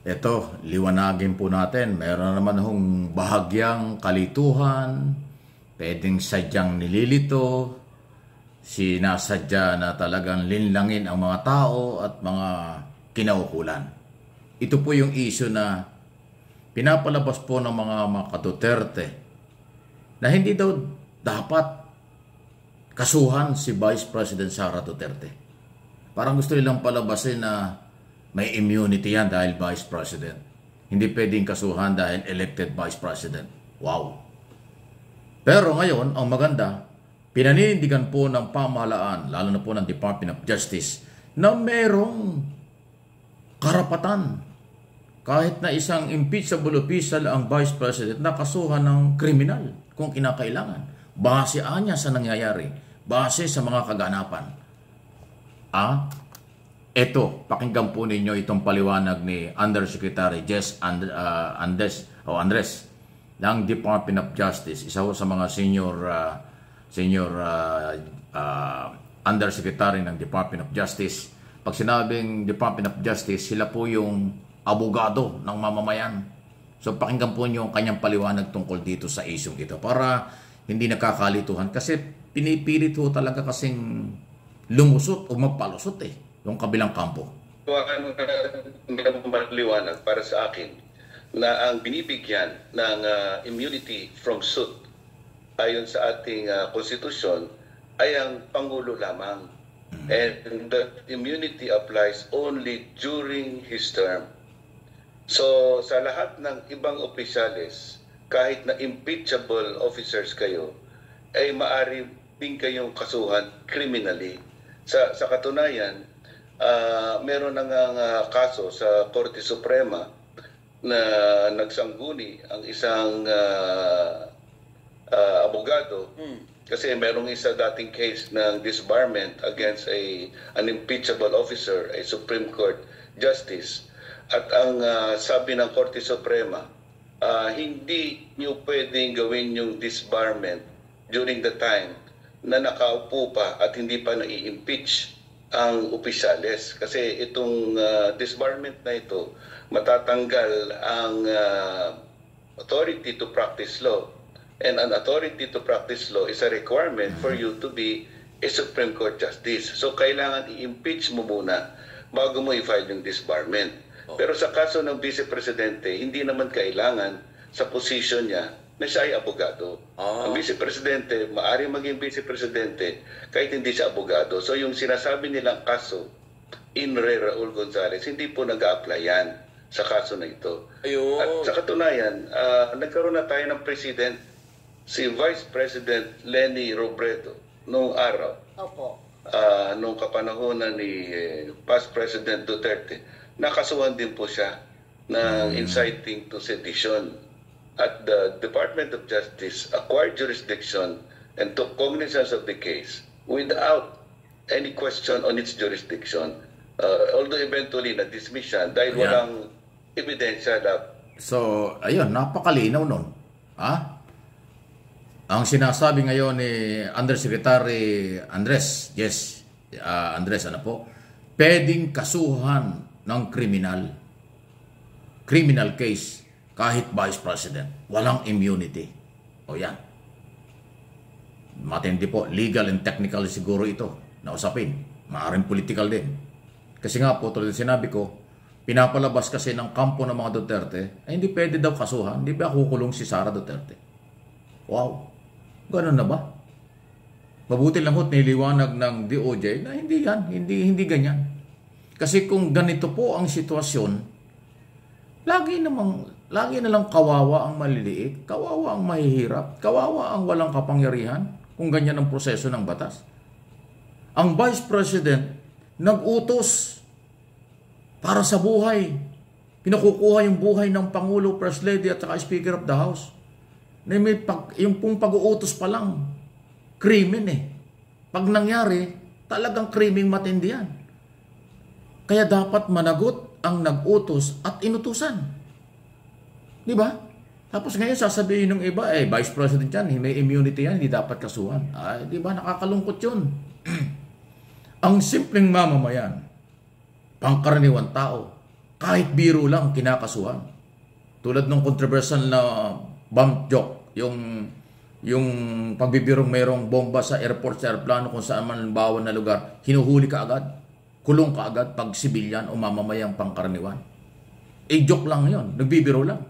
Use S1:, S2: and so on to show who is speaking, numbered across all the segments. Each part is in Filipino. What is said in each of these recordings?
S1: Ito, liwanagin po natin. Meron naman hong bahagyang kalituhan, pwedeng sadyang nililito, sinasadya na talagang linlangin ang mga tao at mga kinaukulan. Ito po yung issue na pinapalabas po ng mga Duterte na hindi daw dapat kasuhan si Vice President Sara Duterte. Parang gusto nilang palabasin na may immunity yan dahil Vice President. Hindi pwedeng kasuhan dahil elected Vice President. Wow! Pero ngayon, ang maganda, pinaninindigan po ng pamahalaan, lalo na po ng Department of Justice, na merong karapatan kahit na isang impeachable official ang Vice President na kasuhan ng kriminal kung kinakailangan. Base niya sa nangyayari, base sa mga kaganapan. Ito, pakinggan po ninyo itong paliwanag ni Undersecretary Jess Andres ng Department of Justice, isa sa mga senior Undersecretary ng Department of Justice. Pag sinabing Department of Justice, sila po yung abogado ng mamamayan. So pakinggan po niyo ang kanyang paliwanag tungkol dito sa isyong ito para hindi nakakalituhan kasi pinipilit ho talaga kasing lumusot o magpalusot yung kabilang kampo.
S2: Hindi maliwanag para sa akin na ang binibigyan ng immunity from suit ayon sa ating konstitusyon ay ang Pangulo lamang. And that immunity applies only during his term. So sa lahat ng ibang opisyales, kahit na impeachable officers kayo, ay maaari din kayong kasuhan criminally. Sa katunayan, meron na nga kaso sa Korte Suprema na nagsangguni ang isang abogado kasi merong isa dating case ng disbarment against an impeachable officer, a Supreme Court Justice. At ang sabi ng Korte Suprema, hindi nyo pwedeng gawin yung disbarment during the time na nakaupo pa at hindi pa nai-impeach ang opisyales. Kasi itong disbarment na ito, matatanggal ang authority to practice law. And an authority to practice law is a requirement for you to be a Supreme Court Justice. So kailangan i-impeach mo muna bago mo i-file yung disbarment. Pero sa kaso ng Vice Presidente, hindi naman kailangan sa position niya na siya ay abogado. Ang Vice Presidente, maaaring maging Vice Presidente kahit hindi siya abogado. So yung sinasabi nilang kaso, in re Raul Gonzales, hindi po nag-a-apply yan sa kaso na ito.
S3: Ayun.
S2: At sa katunayan, nagkaroon na tayo ng President, si Vice President Leni Robredo, noong araw.
S4: Opo.
S2: Noong kapanahonan ni past President Duterte, nakasuhan din po siya ng inciting to sedition. At the Department of Justice acquired jurisdiction and took cognizance of the case without any question on its jurisdiction. Although eventually na-dismiss siya dahil walang ebidensya na.
S1: So, ayun, napakalinaw nun. Ang sinasabi ngayon ni Undersecretary Andres, Andres, pwedeng kasuhan ng criminal case kahit Vice President. Walang immunity. O yan. Matindi po. Legal and technical siguro ito na usapin. Maaaring political din. Kasi nga po, tulad sinabi ko, pinapalabas kasi ng kampo ng mga Duterte, ay hindi pwede daw kasuhan. Hindi ba kukulong si Sara Duterte? Wow. Ganun na ba? Mabuti lang ho't niliwanag ng DOJ na hindi yan. Hindi ganyan. Kasi kung ganito po ang sitwasyon, lagi na lang kawawa ang maliliit, kawawa ang mahihirap, kawawa ang walang kapangyarihan kung ganyan ang proseso ng batas. Ang Vice President nag-utos para sa buhay. Pinakukuha yung buhay ng Pangulo, First Lady at saka Speaker of the House. Na yung pong pag-uutos pa lang, krimen Pag nangyari, talagang krimeng matindi yan. Kaya dapat managot ang nag-utos at inutusan. Di ba? Tapos ngayon sasabihin ng iba, Vice President yan, may immunity yan, hindi dapat kasuhan. Di ba? Nakakalungkot yun. Ang simpleng mamamayan, pangkaraniwan tao, kahit biro lang kinakasuhan. Tulad ng controversial na bomb joke, yung pagbibirong mayroong bomba sa airport, sa aeroplano, kung saan man bawal na lugar, hinuhuli ka agad, kulong ka agad pag sibilyan o mamamayang pangkaraniwan. Joke lang yon, nagbibiro lang.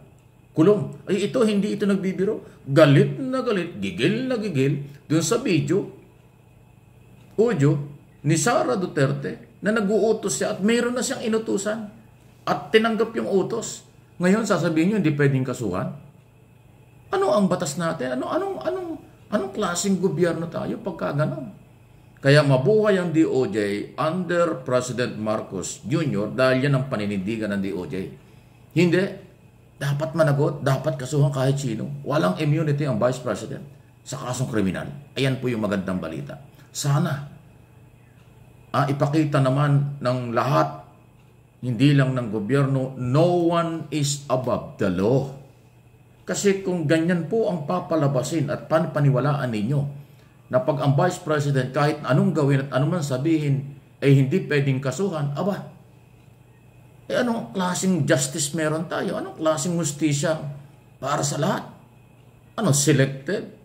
S1: Kulong. Ito, hindi ito nagbibiro. Galit na galit, gigil na gigil, dun sa audio ni Sara Duterte na nag-uutos siya at mayroon na siyang inutusan at tinanggap yung utos. Ngayon, sasabihin nyo, hindi pwedeng kasuhan? Ano ang batas natin? Anong klaseng gobyerno tayo pagka ganon? Kaya mabuhay ang DOJ under President Marcos Jr. dahil yan ang paninindigan ng DOJ. Hindi. Dapat managot, dapat kasuhan kahit sino. Walang immunity ang Vice President sa kasong kriminal. Ayan po yung magandang balita. Sana ipakita naman ng lahat, hindi lang ng gobyerno, no one is above the law. Kasi kung ganyan po ang papalabasin at paniwalaan ninyo, na pag ang Vice President kahit anong gawin at anong man sabihin ay hindi pwedeng kasuhan, anong klaseng justice meron tayo? Anong klaseng justisya para sa lahat? Selected?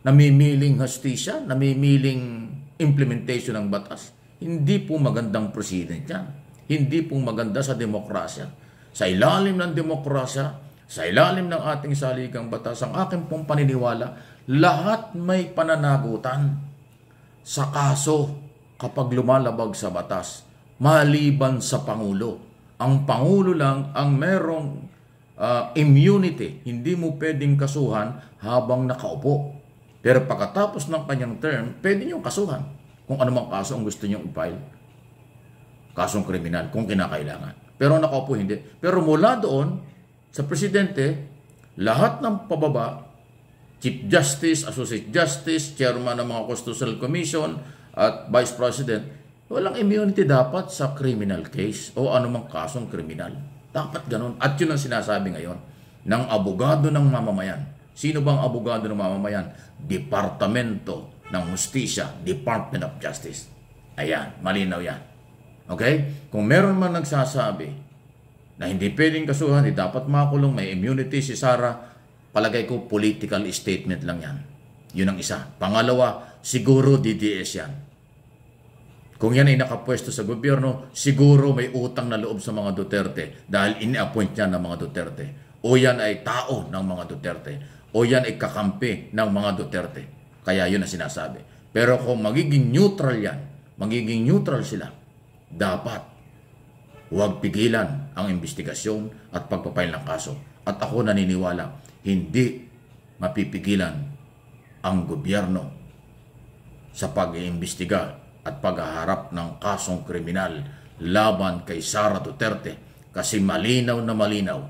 S1: Namimiling justisya? Namimiling implementation ng batas? Hindi po magandang proceeding yan. Hindi po maganda sa demokrasya. Sa ilalim ng demokrasya, sa ilalim ng ating saligang batas, ang aking pong paniniwala, lahat may pananagutan sa kaso kapag lumalabag sa batas, maliban sa Pangulo. Ang Pangulo lang ang merong immunity. Hindi mo pwedeng kasuhan habang nakaupo. Pero pagkatapos ng kanyang term, pwede niyong kasuhan kung anumang kaso ang gusto niyong i-file. Kasong kriminal, kung kinakailangan. Pero nakaupo hindi. Pero mula doon, sa presidente, lahat ng pababa, Chief Justice, Associate Justice, Chairman ng mga Constitutional Commission, at Vice President, walang immunity dapat sa criminal case o anumang kasong kriminal. Dapat ganun. At yun ang sinasabi ngayon ng abogado ng mamamayan. Sino bang abogado ng mamamayan? Departamento ng Hustisya, Department of Justice. Ayan, malinaw yan. Okay? Kung meron man nagsasabi na hindi pwedeng kasuhan, dapat makulong, may immunity si Sara, palagay ko political statement lang yan. Yun ang isa. Pangalawa, siguro DDS yan. Kung yan ay nakapwesto sa gobyerno, siguro may utang na loob sa mga Duterte dahil ini-appoint yan ng mga Duterte. O yan ay tao ng mga Duterte. O yan ay kakampi ng mga Duterte. Kaya yun ang sinasabi. Pero kung magiging neutral yan, magiging neutral sila, dapat huwag pigilan ang investigasyon at pagpapail ng kaso. At ako naniniwala, hindi mapipigilan ang gobyerno sa pag-iimbestiga at paghaharap ng kasong kriminal laban kay Sara Duterte kasi malinaw na malinaw,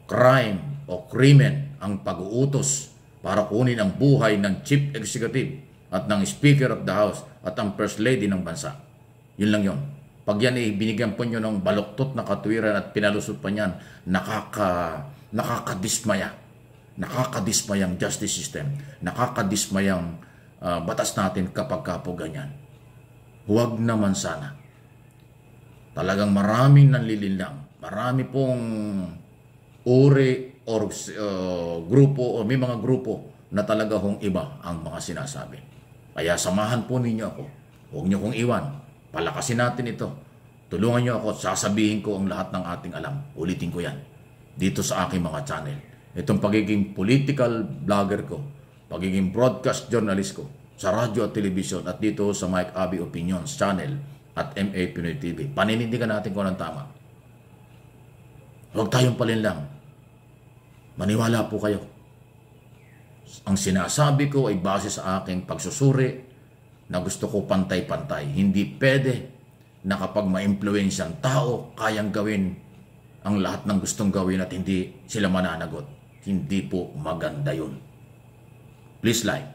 S1: crime o krimen ang pag-uutos para kunin ang buhay ng Chief Executive at ng Speaker of the House at ang First Lady ng bansa. Yun lang yun. Pag yan ay binigyan po nyo ng baluktot na katuwiran at pinalusot pa niyan, nakakadismaya. Nakakadismayang justice system. Nakakadismayang batas natin kapag po ganyan. Huwag naman sana. Talagang maraming nanlilinlang. Marami pong uri or grupo o may mga grupo na talaga hong iba ang mga sinasabi. Kaya samahan po ninyo ako. Huwag nyo kong iwan. Palakasin natin ito. Tulungan nyo ako at sasabihin ko ang lahat ng ating alam. Ulitin ko yan. Dito sa aking mga channel. Itong pagiging political vlogger ko, pagiging broadcast journalist ko, sa radyo at telebisyon at dito sa Mike Abby Opinions channel at MA Pinoy TV. Paninindigan natin kung anong tama. Huwag tayong palinlang. Maniwala po kayo. Ang sinasabi ko ay base sa aking pagsusuri na gusto ko pantay-pantay. Hindi pwede na kapag ma-influensya ang tao, kayang gawin ang lahat ng gustong gawin at hindi sila mananagot. Hindi po maganda yun. Please like,